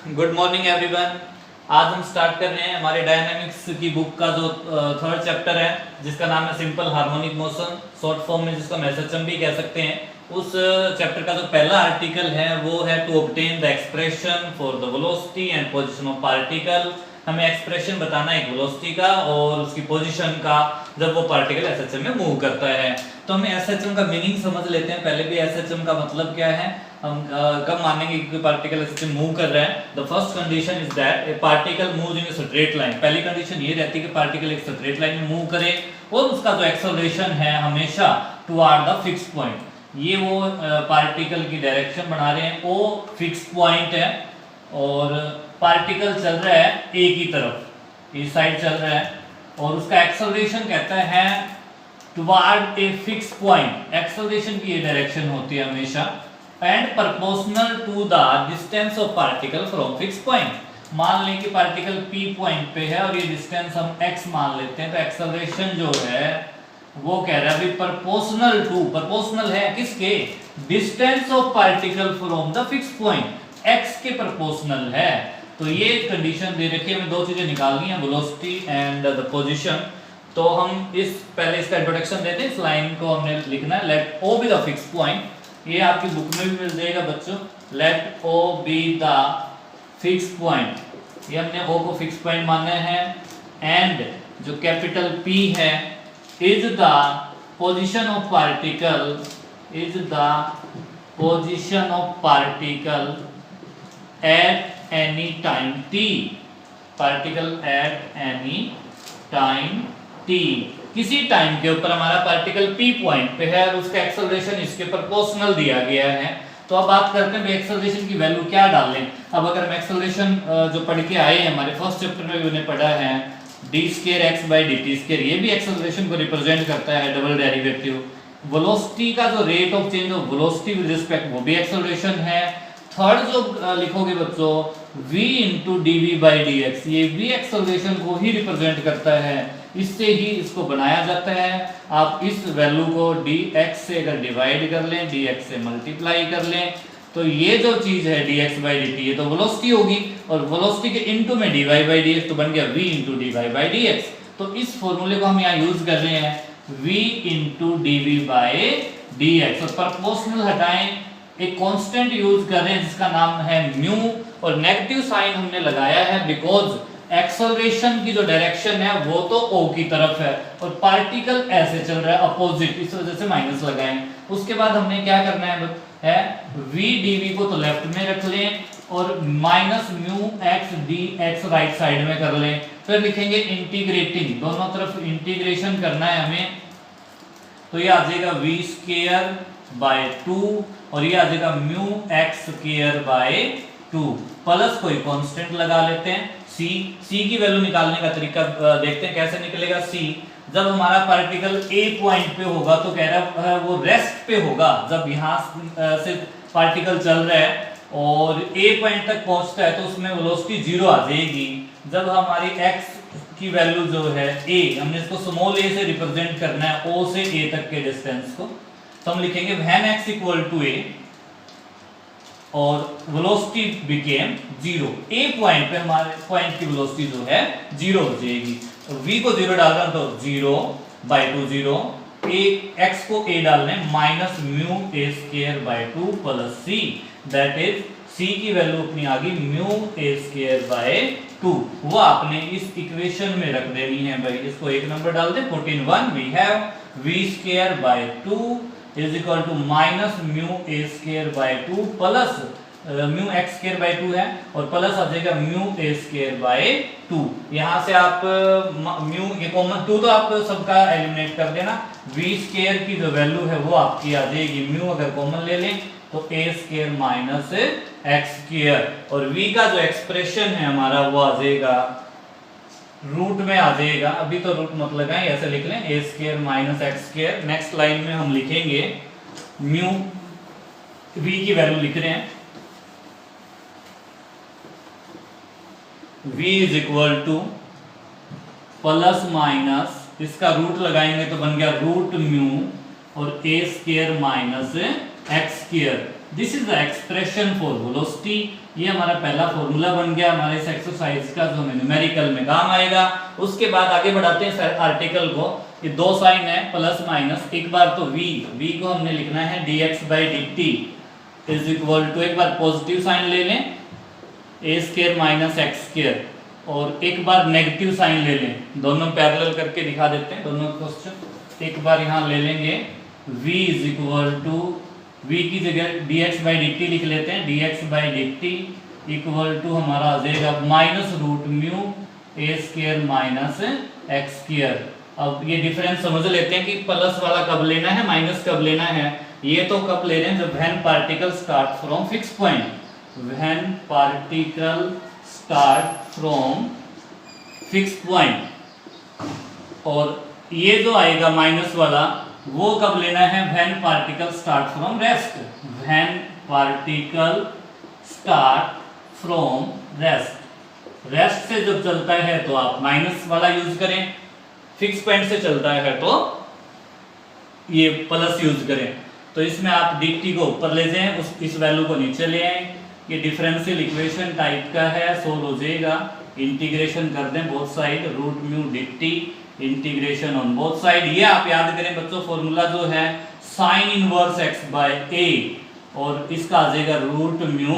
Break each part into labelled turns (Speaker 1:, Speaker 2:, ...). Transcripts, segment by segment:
Speaker 1: Good morning everyone. आज हम start कर रहे हैं हमारे डायनामिक्स की बुक का जो थर्ड चैप्टर है, जिसका नाम है simple harmonic motion, short form में जिसको हम एसएचएम भी कह सकते हैं। उस चैप्टर का जो पहला आर्टिकल है वो है to obtain the expression for the velocity and position of particle. हमें एक्सप्रेशन बताना है एक वेलोसिटी का और उसकी पोजीशन का जब वो पार्टिकल एसएचएम में मूव करता है। तो हमें एसएचएम का मीनिंग समझ लेते हैं। पहले भी एसएचएम का मतलब क्या है, हम कब मानेंगे कि पार्टिकल एसएचएम मूव कर रहा है। The first condition is that A particle moves in a straight line. पहली कंडीशन ये रहती है कि पार्टिकल एक स्ट्रेट लाइन में मूव करे और उसका जो एक्सेलरेशन है हमेशा टुवर्ड द फिक्स पॉइंट। ये वो पार्टिकल की डायरेक्शन बना रहे हैं, वो फिक्स पॉइंट है और पार्टिकल चल रहा है ए की तरफ, इस साइड चल रहा है और उसका एक्सेलरेशन कहता है toward a fix point. Acceleration की ये डायरेक्शन होती है हमेशा and proportional to the distance of particle from fix point. मान लें कि पार्टिकल पी पॉइंट पे है और ये डिस्टेंस हम x मान लेते हैं, तो एक्सेलरेशन जो है वो कह रहा है प्रोपोर्शनल टू, प्रोपोर्शनल है किसके, distance of particle from the fix point, x के प्रोपोर्शनल है। तो ये कंडीशन दे रखी है, हमें दो चीजें निकालनी है, वेलोसिटी एंड द पोजीशन। तो हम पहले इसका इंट्रोडक्शन देते हैं। इस लाइन को हमने लिखना है let O be the fix point. ये आपकी बुक में भी मिल जाएगा बच्चों, let O be the fix point. ये हमने ओ को फिक्स पॉइंट माना है एंड जो कैपिटल P है is the position of particle, is the position of particle at any time t, particle at any time t, किसी टाइम के ऊपर हमारा पार्टिकल p पॉइंट पे है और उसका एक्सेलरेशन इसके प्रोपोर्शनल दिया गया है। तो अब बात करते हैं एक्सेलरेशन की वैल्यू क्या डालें। अब अगर हम एक्सेलरेशन जो पढ़ के आए हैं हमारे फर्स्ट चैप्टर में उन्हें पढ़ा है d square x by dt square, ये भी एक्सेलरेशन को रिप्रेजेंट करता है, डबल डेरिवेटिव। वेलोसिटी का जो rate of change of velocity with respect वो भी एक्सेलरेशन है। थर्ड जो लिखोगे बच्चों v into D V by D X, ये भी एक्सेलरेशन को ही रिप्रेजेंट करता है, इससे ही इसको बनाया जाता है। आप इस वैल्यू को dx से अगर डिवाइड कर लें, dx से मल्टीप्लाई कर लें, तो ये जो चीज है dx बाई dt ये तो वेलोसिटी होगी और वेलोसिटी के इनटू में dy बाई dx तो बन गया v into dy by dx। तो इस फॉर्मूले को हम यहाँ यूज कर रहे हैं v into dv by dx और प्रोपोर्शनल हटाएं, एक कांस्टेंट यूज कर रहे हैं जिसका नाम है म्यू और नेगेटिव साइन हमने लगाया है बिकॉज एक्सेलरेशन की जो डायरेक्शन है वो तो O की तरफ है और पार्टिकल ऐसे चल रहा है अपोजिट, इस वजह से माइनस लगाएं। उसके बाद हमने क्या करना है v dv को तो लेफ्ट में रख लें और minus mu x dx right side में कर लें। फिर लिखेंगे इंटीग्रेटिंग, दोनों तरफ इंटीग्रेशन करना है हमें, तो ये आ जाएगा v स्क्वायर बाय 2 और ये आ जाएगा mu x square by 2 plus कोई कांस्टेंट लगा लेते हैं c। c की वैल्यू निकालने का तरीका देखते हैं कैसे निकलेगा c। जब हमारा पार्टिकल a पॉइंट पे होगा तो कह रहा है वो रेस्ट पे होगा, जब यहाँ से पार्टिकल चल रहा है और a पॉइंट तक पहुंचता है तो उसमें वेलोसिटी 0 आ जाएगी। जब हमारी x की वैल्यू जो है a, हमने इसको स्मॉल a से रिप्रेजेंट करना है o से a तक के डिस्टेंस को, तो हम लिखेंगे when x equal to a और वेलोसिटी बिकेम 0। a पॉइंट पे हमारे पॉइंट की वेलोसिटी जो है 0 हो जाएगी। तो v को 0 डाल रहा तो 0 बाई 2 0, a x को a डालने minus mu a square by 2 plus c, that is c की वैल्यू अपनी आ गई म्यू a स्क्वायर बाई 2। वो आपने इस इक्वेशन में रख देनी है भाई, इसको एक नंबर डाल दे। 14 we have v square by 2 is equal to minus mu a square by 2 plus mu x square by 2 है और प्लस आ जाएगा म्यू a स्क्वायर बाई 2। यहाँ से आप म्यू ये कॉमन 2 तो आप सबका एलिमिनेट कर देना, v स्क्वायर की जो वैल्यू है वो आपकी आ जाएगी म्यू, अगर कॉमन ले लें तो a square minus x square और v का जो एक्सप्रेशन है हमारा वो आ जाएगा रूट में आ जाएगा। अभी तो रूट मत लगाएं, ऐसे लिख लें a square minus x square. Next line में हम लिखेंगे म्यू, v की वैल्यू लिख रहे हैं v is equal two plus minus, इसका रूट लगाएंगे तो बन गया रूट म्यू और a square minus x square. This is the expression for velocity ये हमारा पहला फॉर्मूला बन गया हमारे इस एक्सरसाइज का, जो हमें न्यूमेरिकल में काम आएगा। उसके बाद आगे बढ़ाते हैं आर्टिकल को। ये दो साइन है प्लस माइनस, एक बार तो v को हमने लिखना है dx/dt इज इक्वल टू, एक बार पॉजिटिव साइन ले लें a² माइनस x², और एक बार नेगेटिव साइन ले लें, दोनों पैरेलल करके दिखा देते हैं दोनों क्वेश्चन। एक बार यहाँ ले लेंगे v is equal to, v की जगह dx/dt लिख लेते हैं, dx/dt इक्वल टू हमारा आ जाएगा minus root mu a² minus x²। अब ये डिफरेंस समझ लेते हैं कि प्लस वाला कब लेना है, माइनस कब लेना है। ये तो कब ले रहे हैं, जब when particle start from fix point, when particle start from fix point. और ये जो आएगा माइनस वाला वो कब लेना है, when particle start from rest, when particle start from rest. Rest से जब चलता है तो आप माइनस वाला यूज करें, फिक्स पॉइंट से चलता है तो ये प्लस यूज करें। तो इसमें आप dt को ऊपर ले जाएं, इस वैल्यू को नीचे ले आए। ये डिफरेंशियल इक्वेशन टाइप का है, सोल्व हो जाएगा। इंटीग्रेशन कर दें both side, root mu dt integration on both side. ये आप याद करें बच्चों, फॉर्मूला जो है साइन इनवर्स x/a, और इसका आ जाएगा रूट म्यू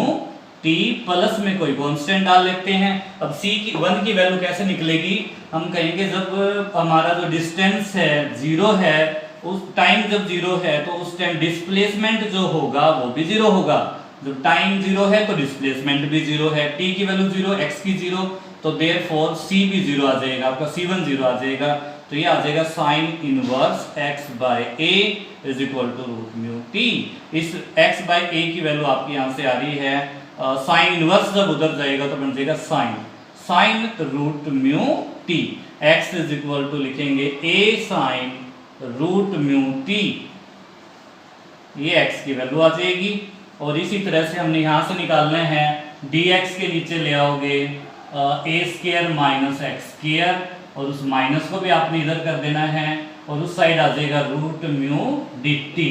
Speaker 1: t, प्लस में कोई कांस्टेंट डाल लेते हैं। अब c की 1 की वैल्यू कैसे निकलेगी, हम कहेंगे जब हमारा जो डिस्टेंस है 0 है, उस टाइम जब 0 है तो उस टाइम डिस्प्लेसमेंट जो होगा वो भी 0 होगा। जब टाइम 0 है तो डिस्प्लेसमेंट भी 0 है, t की वैल्यू 0, x की 0, तो देयरफॉर c भी 0 आ जाएगा, आपका c1 0 आ जाएगा। तो ये आ जाएगा sine inverse x/a is equal to root mu t। इस x/a की वैल्यू आपकी यहाँ से आ रही है, साइन इनवर्स जब उधर जाएगा तो बन जाएगा sine root mu t। x is equal to लिखेंगे a sine root mu t, ये x की वैल्यू आ जाएगी। और इसी तरह से हमने यहाँ से निकालना है, dx के नीचे ले आओगे a² माइनस x², और उस माइनस को भी आपने इधर कर देना है, और उस साइड आ जाएगा रूट म्यू dt।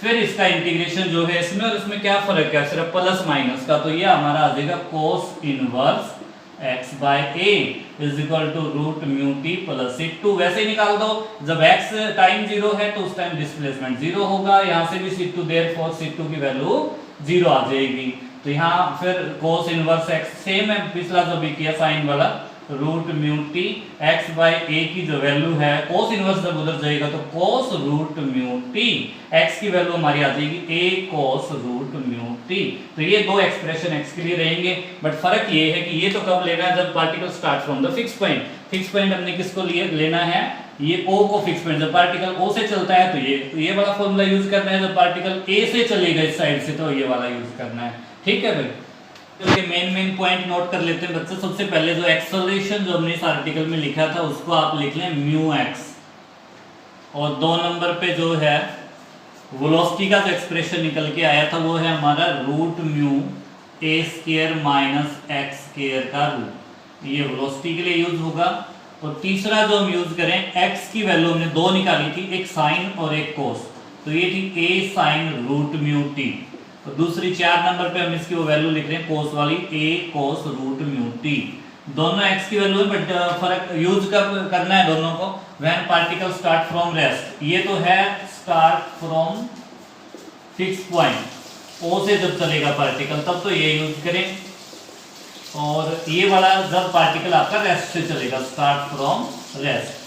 Speaker 1: फिर इसका इंटीग्रेशन जो है इसमें और इसमें क्या फर्क है, सिर्फ प्लस माइनस का, तो ये हमारा आ जाएगा cos inverse x/a is equal to root mu t plus c2। वैसे ही निकाल दो, जब x टाइम 0 है तो उस टाइम डिस्प्लेसमेंट 0 होगा, यहाँ से भी c2, देयरफॉर c2 की वैल्यू 0 आ जाएगी। तो यहाँ फिर कोस इनवर्स x सेम है पिछला जो भी किया साइन वाला, रूट म्यू t x/a की जो वैल्यू है, कोस इनवर्स जब उधर जाएगा तो cos root mu t, x की वैल्यू हमारी आ जाएगी a cos root mu t। तो ये दो एक्सप्रेशन x के लिए रहेंगे, बट फर्क ये है कि ये तो कब लेना है, जब particle start from the fix point. Fix point हमने किसको लिए लेना है, ये o को फिक्स पॉइंट, जब पार्टिकल o से चलता है तो ये वाला फॉर्मूला यूज करना है, जब पार्टिकल a से चलेगा इस साइड से तो ये वाला यूज करना है। ठीक है भाई, तो ये मेन पॉइंट नोट कर लेते हैं बच्चे। सबसे पहले जो एक्सेलरेशन जो हमने इस आर्टिकल में लिखा था उसको आप लिख लें म्यू x, और 2 नंबर पे जो है वेलोसिटी का जो एक्सप्रेशन निकल के आया था वो है हमारा root mu a² minus x² का रूट, ये वेलोसिटी के लिए यूज होगा। और तीसरा जो हम यूज करें, x की वैल्यू हमने 2 निकाली थी, एक साइन और एक कोस, तो ये थी a sine root mu t। तो दूसरी 4 नंबर पे हम इसकी वो वैल्यू लिख रहे हैं कोस वाली, a cos root mu t। दोनों x की वैल्यू है, बट फर्क यूज कब करना है दोनों को, when particle start from rest. ये तो है start from fix point, o से जब चलेगा पार्टिकल तब तो ये यूज करें, और ये वाला जब पार्टिकल आपका रेस्ट से चलेगा, स्टार्ट फ्रॉम रेस्ट।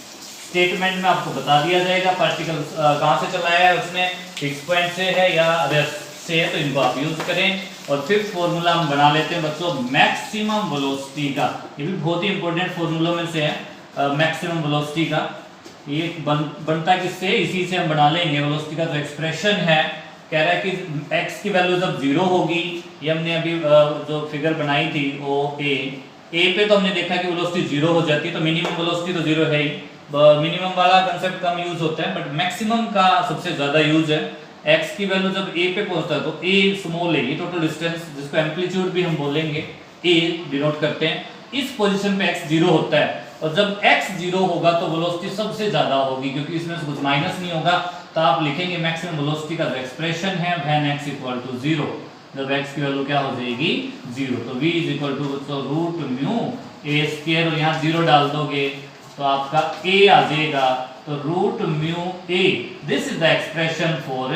Speaker 1: स्टेटमेंट में आपको बता दिया जाएगा पार्टिकल कहाँ से चला है, उसने फिक्स पॉइंट से है या रेस्ट से है, तो इनको आप यूज करें। और फिफ्थ फॉर्मूला हम बना लेते हैं बच्चों मैक्सिमम वेलोसिटी का, ये भी बहुत ही इंपॉर्टेंट फॉर्मूलों में से है मैक्सिमम वेलोसिटी का। ये बनता किससे, इसी से हम बना लेंगे। वेलोसिटी का जो एक्सप्रेशन है, कह रहा है कि x की वैल्यू जब 0 होगी, ये हमने अभी जो फिगर बनाई थी वो a पे तो हमने देखा कि वेलोसिटी 0 हो जाती है, तो मिनिमम वेलोसिटी तो 0 है ही, मिनिमम वाला कंसेप्ट कम यूज होता है, बट मैक्सिमम का सबसे ज्यादा यूज है। x की वैल्यू जब a पे पहुंचता है तो a स्मॉल है, ये टोटल डिस्टेंस जिसको एम्पलीट्यूड भी हम बोलेंगे, a डिनोट करते हैं, इस पोजीशन पे x 0 होता है। और जब x 0 होगा तो वेलोसिटी सबसे ज्यादा होगी, क्योंकि इसमें से कुछ माइनस नहीं होगा, तो आप लिखेंगे मैक्सिमम वेलोसिटी का जो एक्सप्रेशन है व्हेन x इक्वल टू 0, जब x की वैल्यू क्या हो जाएगी 0। तो v is equal to root mu A square, और यहाँ 0 डाल दोगे तो आपका a आ जाएगा, तो root mu A, this is the expression for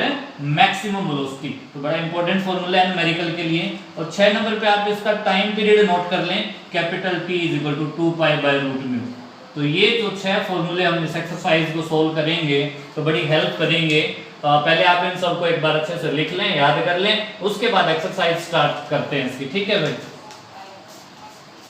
Speaker 1: maximum velocity. तो बड़ा इंपॉर्टेंट फॉर्मूला है न्यूमेरिकल के लिए। और 6 नंबर पे आप इसका टाइम पीरियड नोट कर लें, capital T is equal to 2 pi by root mu. तो ये जो 6 फॉर्मूले हम इस एक्सरसाइज को सोल्व करेंगे तो बड़ी हेल्प करेंगे। पहले आप इन सबको एक बार अच्छे से लिख लें, याद कर लें, उसके बाद एक्सरसाइज स्टार्ट करते हैं इसकी, ठीक है भाई।